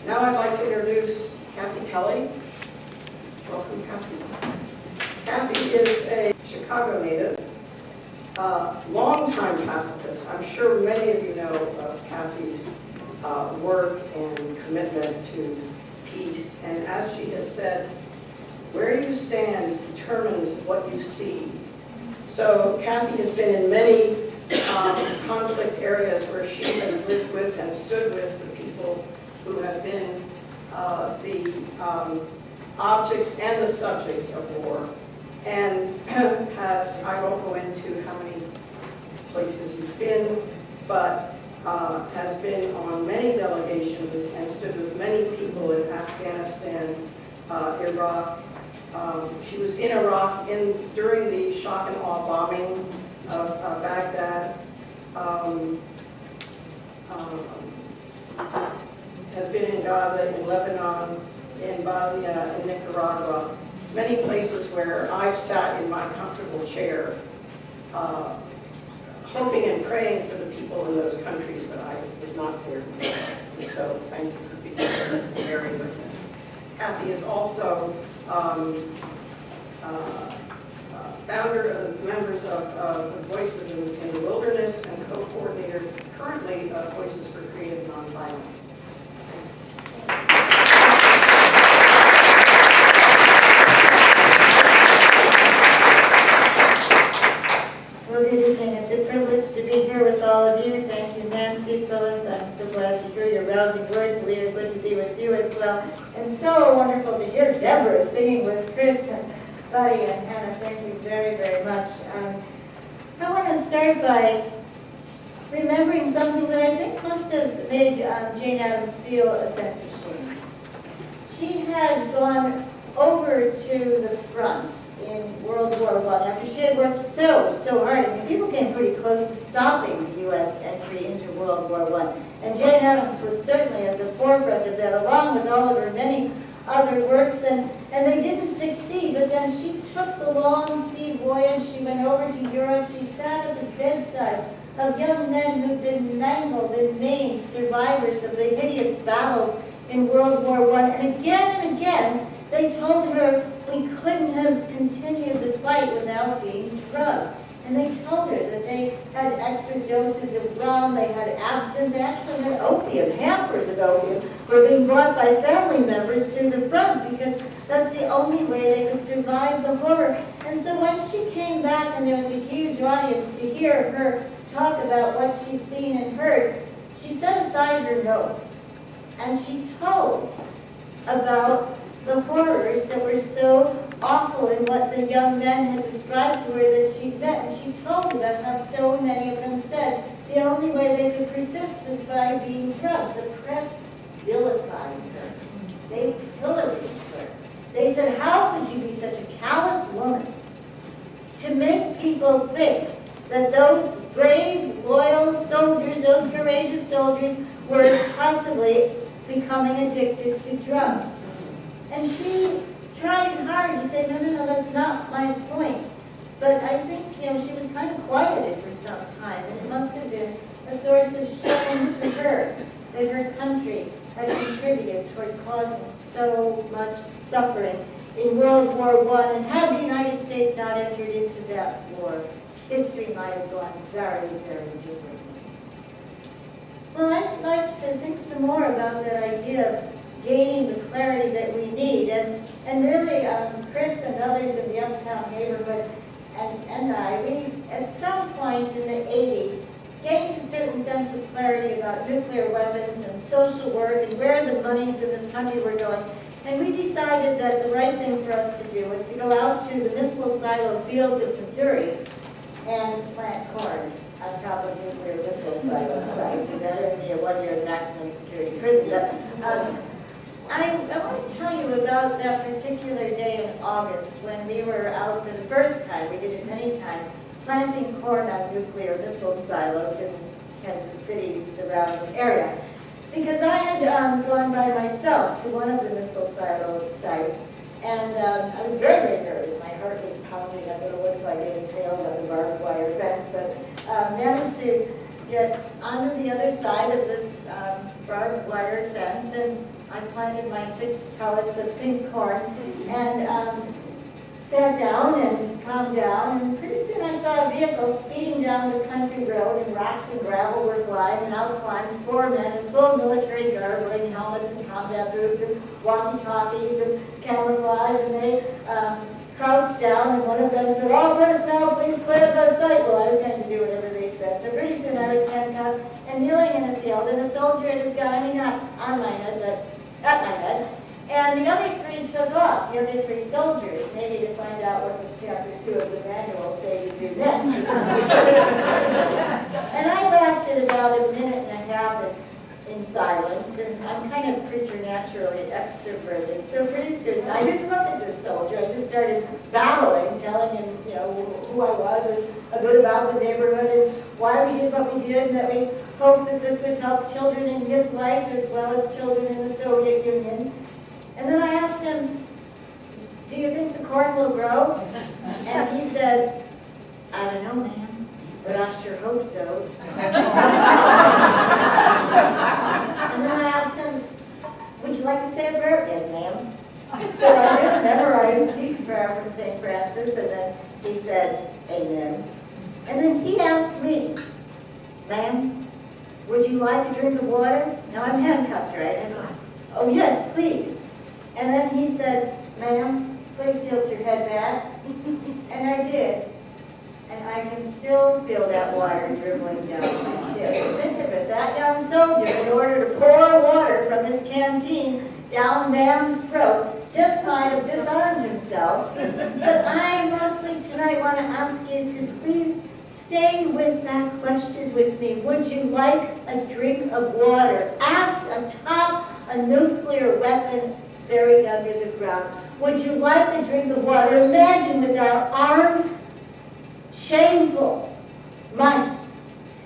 Now I'd like to introduce Kathy Kelly. Welcome, Kathy. Kathy is a Chicago native, longtime pacifist. I'm sure many of you know of Kathy's work and commitment to peace. And as she has said, where you stand determines what you see. So Kathy has been in many conflict areas where she has lived with and stood with the people who have been the objects and the subjects of war. And has, I won't go into how many places you've been, but has been on many delegations and stood with many people in Afghanistan, Iraq. She was in Iraq during the shock and awe bombing of Baghdad. Has been in Gaza, in Lebanon, in Bosnia, in Nicaragua, many places where I've sat in my comfortable chair, hoping and praying for the people in those countries, but I was not there. And so thank you for being there and bearing witness. Kathy is also founder of members of the Voices in the Wilderness and co-coordinator currently of Voices for Creative Nonviolence. Well, good evening. It's a privilege to be here with all of you. Thank you, Nancy, Phyllis. I'm so glad to hear your rousing words. Leah, good to be with you as well. And so wonderful to hear Deborah singing with Chris and Buddy and Hannah. Thank you very, very much. I want to start by remembering something that I think must have made Jane Addams feel a sense of shame. She had gone over to the front in World War I after she had worked so hard. I mean, people came pretty close to stopping the U.S. entry into World War I. And Jane Addams was certainly at the forefront of that, along with all of her many other works, and they didn't succeed. But then she took the long sea voyage. She went over to Europe. She sat at the bedsides of young men who'd been mangled and maimed, survivors of the hideous battles in World War I. And again, they told her we couldn't have continued the fight without being drugged. And they told her that they had extra doses of rum, they had absinthe, they actually had opium, hampers of opium were being brought by family members to the front because that's the only way they could survive the horror. And so when she came back and there was a huge audience to hear her talk about what she'd seen and heard, she set aside her notes and she told about the horrors that were so awful in what the young men had described to her that she'd met. And she told about how so many of them said the only way they could persist was by being drugged. The press vilified her. They pilloried her. They said, how could you be such a callous woman to make people think that those brave, loyal soldiers, those courageous soldiers, were possibly becoming addicted to drugs? And she tried hard to say, no, that's not my point. But I think, she was kind of quieted for some time, and it must have been a source of shame to her that her country had contributed toward causing so much suffering in World War I. And had the United States not entered into that war, history might have gone very, very differently. Well, I'd like to think some more about that idea of gaining the clarity that we need. And really, Chris and others in the Uptown neighborhood and I, we, at some point in the 80s, gained a certain sense of clarity about nuclear weapons and social work and where the monies in this country were going. And we decided that the right thing for us to do was to go out to the missile silo fields of Missouri and plant corn on top of nuclear missile silo sites. And that would be a one-year maximum security prison. But, I want to tell you about that particular day in August when we were out for the first time, we did it many times, planting corn on nuclear missile silos in Kansas City's surrounding area. Because I had gone by myself to one of the missile silo sites, and I was very, very nervous. My heart was pounding. I thought it looked like it impaled on the barbed wire fence, but managed to get onto the other side of this barbed wire fence, and I planted my 6 pellets of pink corn and sat down and calmed down, and pretty soon I saw a vehicle speeding down the country road, and rocks and gravel were flying, and out climbed 4 men in full military garb, wearing helmets and combat boots and walkie-talkies and camouflage, and they crouched down, and one of them said, "All personnel, please clear the site." Well, I was going to do whatever they said, so pretty soon I was handcuffed and kneeling in a field, and a soldier had his gun, I mean not on my head, but at my head. And the other 3 took off, the other 3 soldiers, maybe to find out what does chapter 2 of the manual say to do next. And I lasted about a minute and a half in silence, and I'm kind of preternaturally extroverted. So pretty soon, I didn't look at this soldier, I just started babbling, telling him, you know, who I was and a bit about the neighborhood and why we did what we did, and that we hoped that this would help children in his life as well as children in the Soviet Union. And then I asked him, "Do you think the corn will grow?" And he said, "I don't know, ma'am, but I sure hope so." And then I asked him, "Would you like to say a prayer?" "Yes, ma'am." So I did memorize a peace prayer from St. Francis, and then he said, "Amen." And then he asked me, "Ma'am, would you like a drink of water?" Now I'm handcuffed, right? I said, "Oh yes, please." And then he said, "Ma'am, please tilt your head back." And I did. And I can still feel that water dribbling down my chin. Think of it, that young soldier, in order to pour water from his canteen down Ma'am's throat, just might have disarmed himself. But I mostly tonight want to ask you to please stay with that question with me. Would you like a drink of water? Ask atop a nuclear weapon buried under the ground. Would you like a drink of water? Imagine with our armed, shameful might,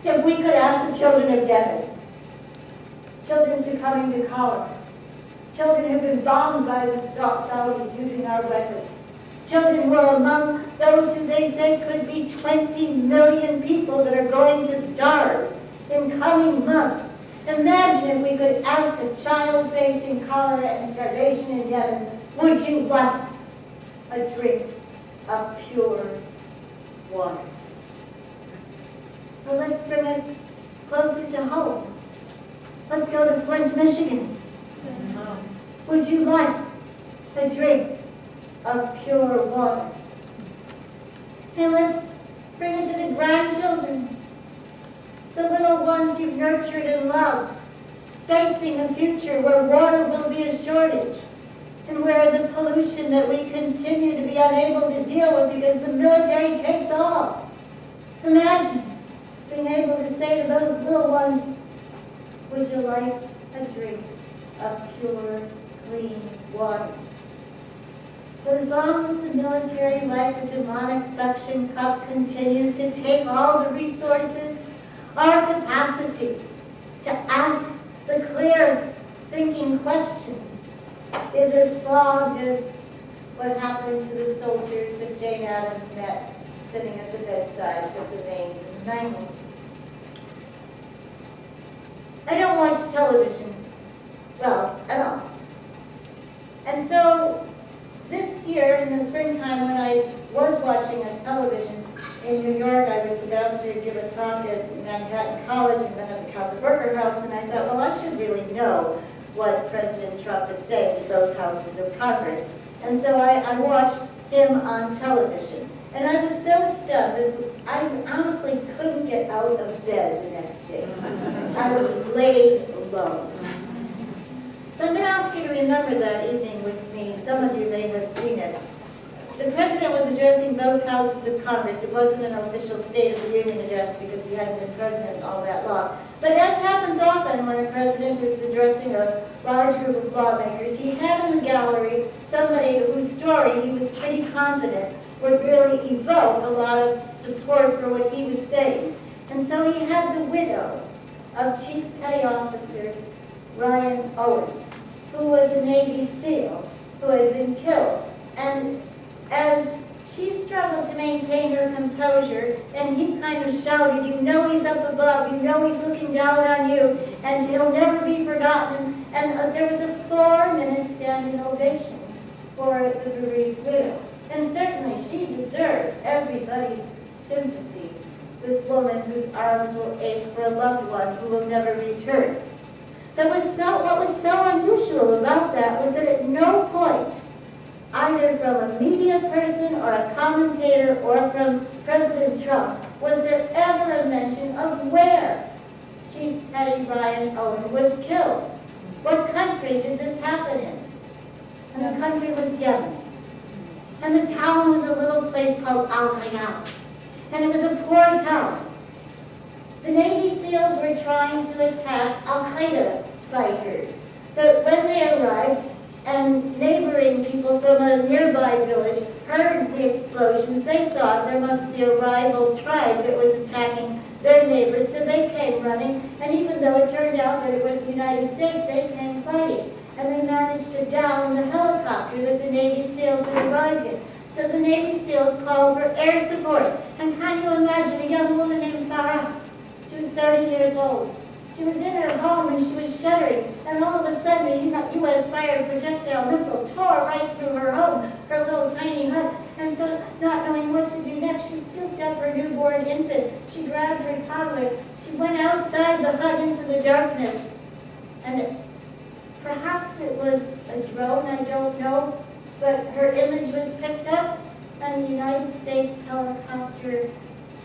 if we could ask the children of Yemen, children succumbing to cholera, children who've been bombed by the Saudis using our weapons, children who are among those who they say could be 20 million people that are going to starve in coming months. Imagine if we could ask a child facing cholera and starvation in Yemen, would you like a drink of pure water? Well, let's bring it closer to home. Let's go to Flint, Michigan. Would you like a drink of pure water? And let's bring it to the grandchildren, the little ones you've nurtured and loved, facing a future where water will be a shortage, and where the pollution that we continue to be unable to deal with because the military takes all. Imagine being able to say to those little ones, would you like a drink of pure, clean water? But as long as the military, like a demonic suction cup, continues to take all the resources, our capacity to ask the clear thinking questions is as flogged as what happened to the soldiers that Jane Addams met sitting at the bedsides of the maimed and mangled. I don't watch television, well, at all. And so this year in the springtime when I was watching a television in New York, I was about to give a talk at Manhattan College and then at the Catholic Worker House, and I thought, well, I should really know what President Trump is saying to both houses of Congress. And so I watched him on television. And I was so stunned that I honestly couldn't get out of bed the next day. I was laid low. So I'm going to ask you to remember that evening with me. Some of you may have seen it. The President was addressing both houses of Congress. It wasn't an official State of the Union address because he hadn't been president all that long. But as happens often when a president is addressing a large group of lawmakers, he had in the gallery somebody whose story he was pretty confident would really evoke a lot of support for what he was saying. And so he had the widow of Chief Petty Officer Ryan Owen, who was a Navy SEAL who had been killed. And as she struggled to maintain her composure, and he kind of shouted, you know he's up above, you know he's looking down on you, and he'll never be forgotten. And there was a full standing ovation for the bereaved widow. And certainly she deserved everybody's sympathy, this woman whose arms will ache for a loved one who will never return. What was so unusual about that was that at no point, either from a media person or a commentator or from President Trump, was there ever a mention of where Chief Petty Ryan Owen was killed. What country did this happen in? And the country was Yemen. And the town was a little place called Al-Khayal. And it was a poor town. The Navy SEALs were trying to attack Al-Qaeda fighters. But when they arrived, and neighboring people from a nearby village heard the explosions, they thought there must be a rival tribe that was attacking their neighbors, so they came running, and even though it turned out that it was the United States, they came fighting. And they managed to down the helicopter that the Navy SEALs had arrived in. So the Navy SEALs called for air support. And can you imagine a young woman named Farah? She was 30 years old. She was in her home and she was shuddering, and all of a sudden a U.S. fired projectile missile tore right through her home, her little tiny hut. And so, not knowing what to do next, she scooped up her newborn infant. She grabbed her toddler. She went outside the hut into the darkness. And perhaps it was a drone, I don't know, but her image was picked up, and the United States helicopter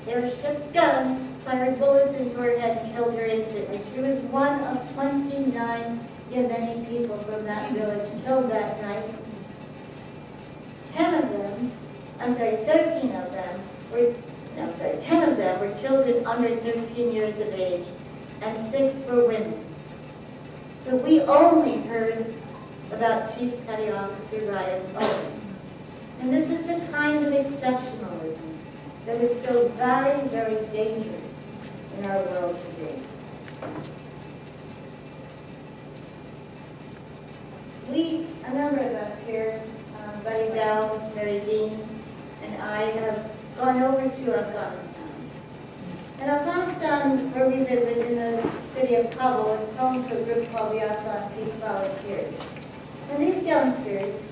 airship gun fired bullets into her head and killed her instantly. She was one of 29 Yemeni people from that village killed that night. 10 of them were children under 13 years of age, and 6 were women. But we only heard about Chief Petty Officer Ryan Owen. And this is the kind of exceptionalism that is so very, very dangerous in our world today. We, a number of us here, Buddy Bell, Mary Dean, and I have gone over to Afghanistan. And Afghanistan, where we visit in the city of Kabul, is home to a group called the Afghan Peace Volunteers. And these youngsters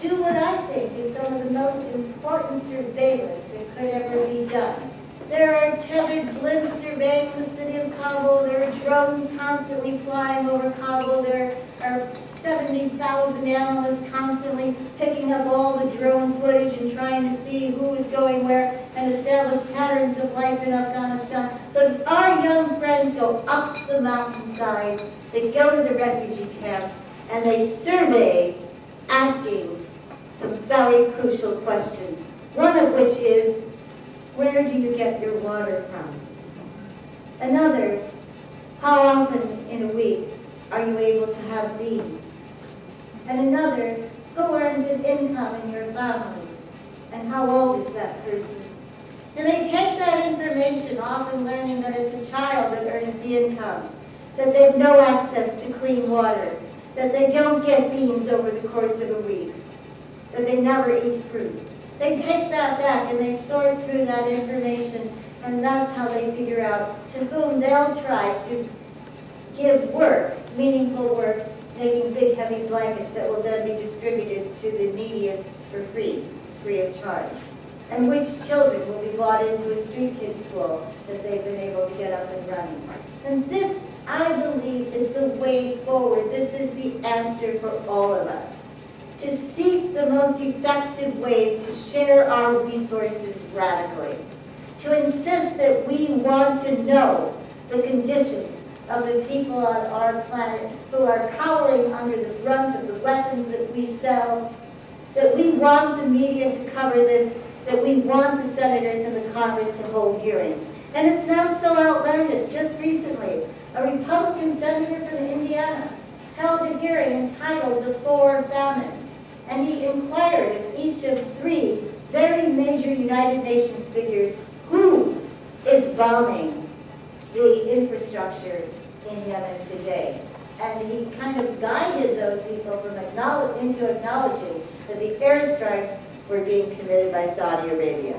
do what I think is some of the most important surveillance that could ever be done. There are tethered blimps surveying the city of Kabul. There are drones constantly flying over Kabul. There are 70,000 analysts constantly picking up all the drone footage and trying to see who is going where and establish patterns of life in Afghanistan. But our young friends go up the mountainside, they go to the refugee camps, and they survey, asking some very crucial questions. One of which is, where do you get your water from? Another, how often in a week are you able to have beans? And another, who earns an income in your family? And how old is that person? And they take that information, often learning that it's a child that earns the income, that they have no access to clean water, that they don't get beans over the course of a week, that they never eat fruit. They take that back and they sort through that information, and that's how they figure out to whom they'll try to give work, meaningful work, making big heavy blankets that will then be distributed to the neediest for free of charge. And which children will be brought into a street kids school that they've been able to get up and running. And this, I believe, is the way forward. This is the answer for all of us. To seek the most effective ways to share our resources radically. To insist that we want to know the conditions of the people on our planet who are cowering under the brunt of the weapons that we sell. That we want the media to cover this. That we want the senators and the Congress to hold hearings. And it's not so outlandish. Just recently, a Republican senator from Indiana held a hearing entitled The Four Famines. And he inquired of each of 3 very major United Nations figures who is bombing the infrastructure in Yemen today. And he kind of guided those people into acknowledging that the airstrikes were being committed by Saudi Arabia.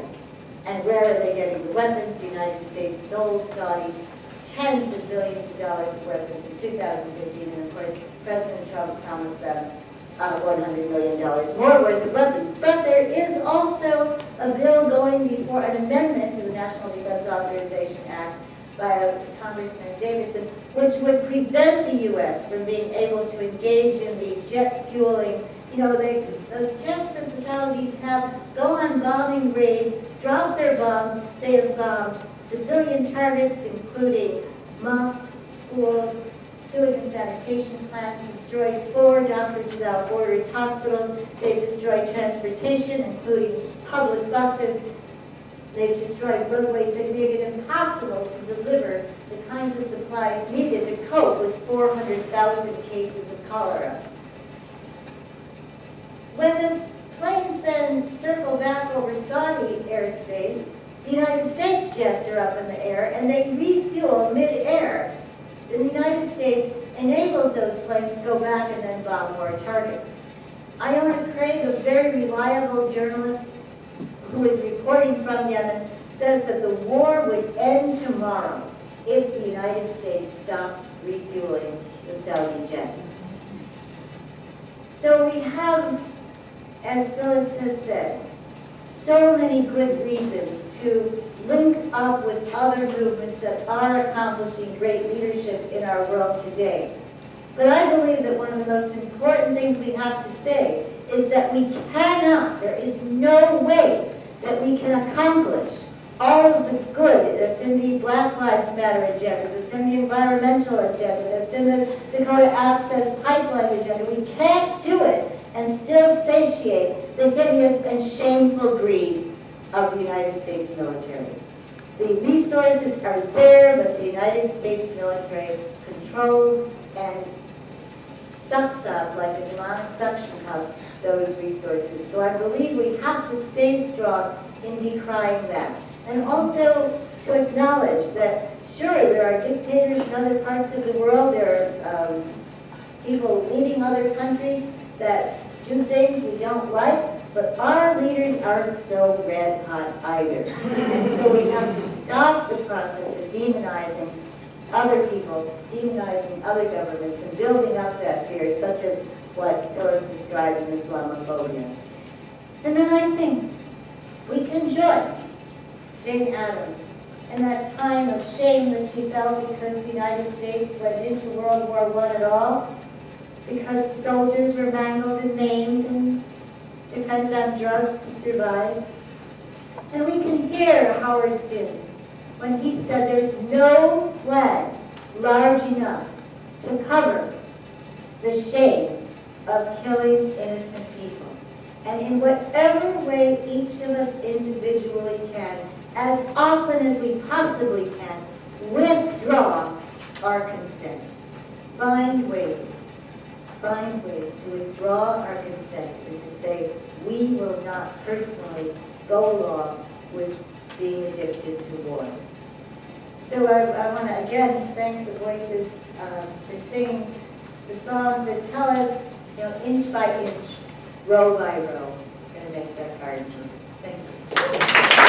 And where are they getting the weapons? The United States sold Saudis tens of billions of dollars of weapons in 2015, and of course, President Trump promised them $100 million more worth of weapons. But there is also a bill going before an amendment to the National Defense Authorization Act by Congressman Davidson, which would prevent the U.S. from being able to engage in the jet fueling. You know, those jets that the Saudis have go on bombing raids, drop their bombs. They have bombed civilian targets, including mosques, schools, sewage and sanitation plants, destroyed 4 Doctors Without Borders hospitals. They've destroyed transportation, including public buses. They've destroyed roadways that make it impossible to deliver the kinds of supplies needed to cope with 400,000 cases of cholera. When the planes then circle back over Saudi airspace, the United States jets are up in the air and they refuel mid-air. The United States enables those planes to go back and then bomb more targets. Iona Craig, a very reliable journalist who is reporting from Yemen, says that the war would end tomorrow if the United States stopped refueling the Saudi jets. So we have, as Phyllis has said, so many good reasons to link up with other movements that are accomplishing great leadership in our world today. But I believe that one of the most important things we have to say is that we cannot, there is no way that we can accomplish all of the good that's in the Black Lives Matter agenda, that's in the environmental agenda, that's in the Dakota Access Pipeline agenda. We can't do it and still satiate the hideous and shameful greed of the United States military. The resources are there, but the United States military controls and sucks up, like a demonic suction cup, those resources. So I believe we have to stay strong in decrying that. And also to acknowledge that, sure, there are dictators in other parts of the world, there are people leading other countries that do things we don't like, but our leaders aren't so red hot either. And so we have to stop the process of demonizing other people, demonizing other governments, and building up that fear, such as what Phyllis described in Islamophobia. And then I think we can join Jane Addams in that time of shame that she felt because the United States went into World War I at all, because soldiers were mangled and maimed and depended on drugs to survive. And we can hear Howard Zinn when he said there's no flag large enough to cover the shame of killing innocent people. And in whatever way each of us individually can, as often as we possibly can, withdraw our consent. Find ways to withdraw our consent and to say, we will not personally go along with being addicted to war. So I want to again thank the voices for singing the songs that tell us, inch by inch, row by row, going to make that hard. Thank you.